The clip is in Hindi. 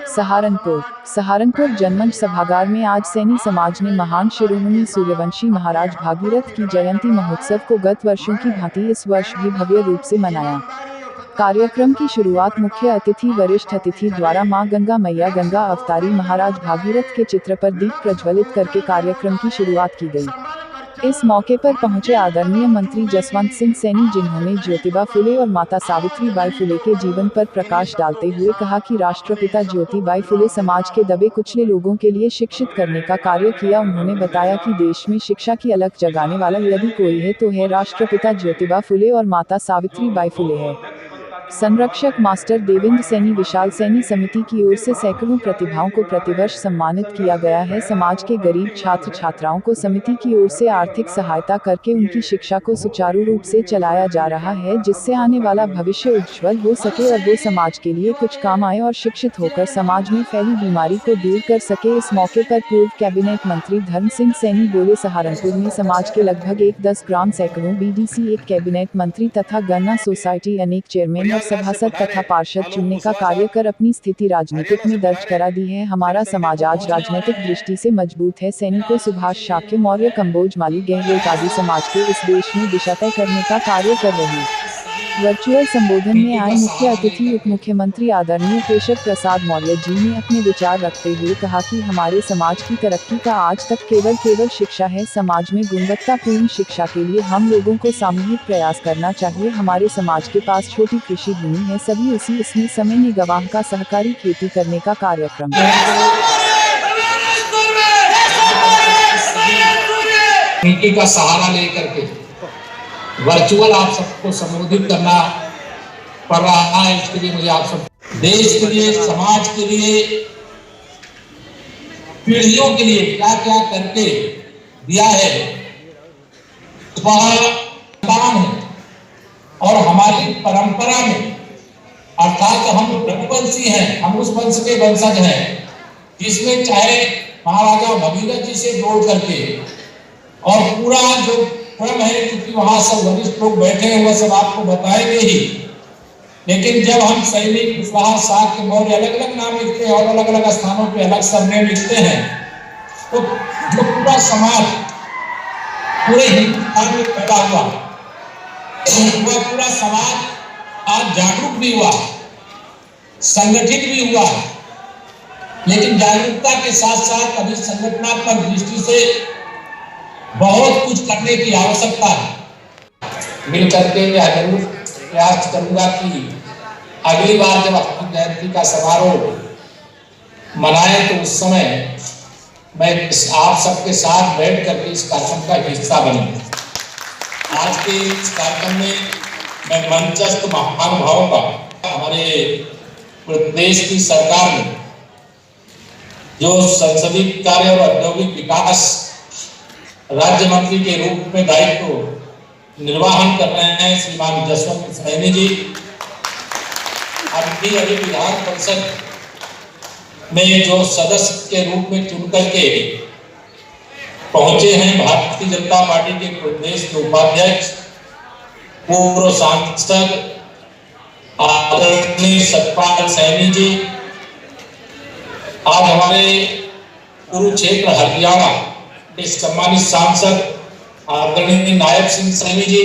सहारनपुर जनमंच सभागार में आज सैनी समाज ने महान शिरोमणि सूर्यवंशी महाराज भागीरथ की जयंती महोत्सव को गत वर्षों की भांति इस वर्ष भी भव्य रूप से मनाया। कार्यक्रम की शुरुआत मुख्य अतिथि वरिष्ठ अतिथि द्वारा मां गंगा मैया गंगा अवतारी महाराज भागीरथ के चित्र पर दीप प्रज्वलित करके कार्यक्रम की शुरुआत की गई। इस मौके पर पहुंचे आदरणीय मंत्री जसवंत सिंह सैनी, जिन्होंने ज्योतिबा फुले और माता सावित्रीबाई फुले के जीवन पर प्रकाश डालते हुए कहा कि राष्ट्रपिता ज्योतिबाई फुले समाज के दबे कुचले लोगों के लिए शिक्षित करने का कार्य किया। उन्होंने बताया कि देश में शिक्षा की अलख जगाने वाला यदि कोई है तो है राष्ट्रपिता ज्योतिबा फुले और माता सावित्रीबाई फुले है। संरक्षक मास्टर देवेंद्र सैनी विशाल सैनी समिति की ओर से सैकड़ों प्रतिभाओं को प्रतिवर्ष सम्मानित किया गया है। समाज के गरीब छात्र छात्राओं को समिति की ओर से आर्थिक सहायता करके उनकी शिक्षा को सुचारू रूप से चलाया जा रहा है, जिससे आने वाला भविष्य उज्जवल हो सके और वो समाज के लिए कुछ काम आए और शिक्षित होकर समाज में फैली बीमारी को दूर कर सके। इस मौके पर पूर्व कैबिनेट मंत्री धर्म सिंह सैनी बोले, सहारनपुर में समाज के लगभग 10 ग्राम, सैकड़ों बीडीसी, एक कैबिनेट मंत्री तथा गन्ना सोसाइटी, अनेक चेयरमैन, सभासद तथा पार्षद चुनने का कार्य कर अपनी स्थिति राजनीतिक में दर्ज करा दी है। हमारा समाज आज राजनीतिक दृष्टि से मजबूत है। सैनिकों सुभाष शाक्य मौर्य, कंबोज माली, गहलोत आदि समाज के इस देश में दिशा तय करने का कार्य कर रहे। वर्चुअल संबोधन में आए मुख्य अतिथि उप मुख्यमंत्री आदरणीय केशव प्रसाद मौर्य जी ने अपने विचार रखते हुए कहा कि हमारे समाज की तरक्की का आज तक केवल शिक्षा है। समाज में गुणवत्तापूर्ण शिक्षा के लिए हम लोगों को सामूहिक प्रयास करना चाहिए। हमारे समाज के पास छोटी कृषि भूमि है, सभी उसी इसमें समय निगवाह का सहकारी खेती करने का कार्यक्रम का सहारा लेकर के वर्चुअल आप सबको संबोधित करना पड़ रहा है। इसके लिए मुझे आप सब देश के लिए, समाज के लिए, पीढ़ियों के लिए क्या क्या करके दिया है वह काम है। और हमारी परंपरा में अर्थात हम रघुवंशी हैं, हम उस वंश के वंशज हैं जिसमें चाहे महाराजा भगीरथ जी से जोड़ करके और पूरा जो क्रम है, क्योंकि वहां सब वरिष्ठ लोग बैठे हैं, वह सब आपको बताएंगे ही। लेकिन जब हम सैनिक, कुशवाहा, शाक्य, मौर्य अलग अलग नाम लिखते हैं और अलग अलग स्थानों पे अलग सरनेम लिखते हैं, तो जो पूरा समाज पूरे हिंदुस्तान में पैदा हुआ, वह पूरा समाज आज जागरूक भी हुआ, संगठित भी हुआ। लेकिन जागरूकता के साथ साथ अभी संगठनात्मक दृष्टि से बहुत कुछ करने की आवश्यकता है। मिलकर के यह जरूर प्रयास करूंगा कि अगली बार जब अपनी जयंती का समारोह मनाएं तो उस समय मैं आप सबके साथ बैठ करके इस कार्यक्रम का हिस्सा बनूं। आज के इस कार्यक्रम में मैं मंचस्थ महानुभावों का, हमारे प्रदेश की सरकार में जो संसदीय कार्य और औद्योगिक विकास राज्य मंत्री के रूप में दायित्व निर्वाहन कर रहे हैं श्रीमान जसवंत सैनी जी, अभी विधान परिषद में जो सदस्य के रूप में चुन करके पहुंचे हैं, भारतीय जनता पार्टी के प्रदेश के उपाध्यक्ष, पूर्व सांसद आदरणीय सतपाल सैनी जी, आज हमारे कुरुक्षेत्र हरियाणा सम्मानित सांसद आदरणीय नायब सिंह सैनी जी,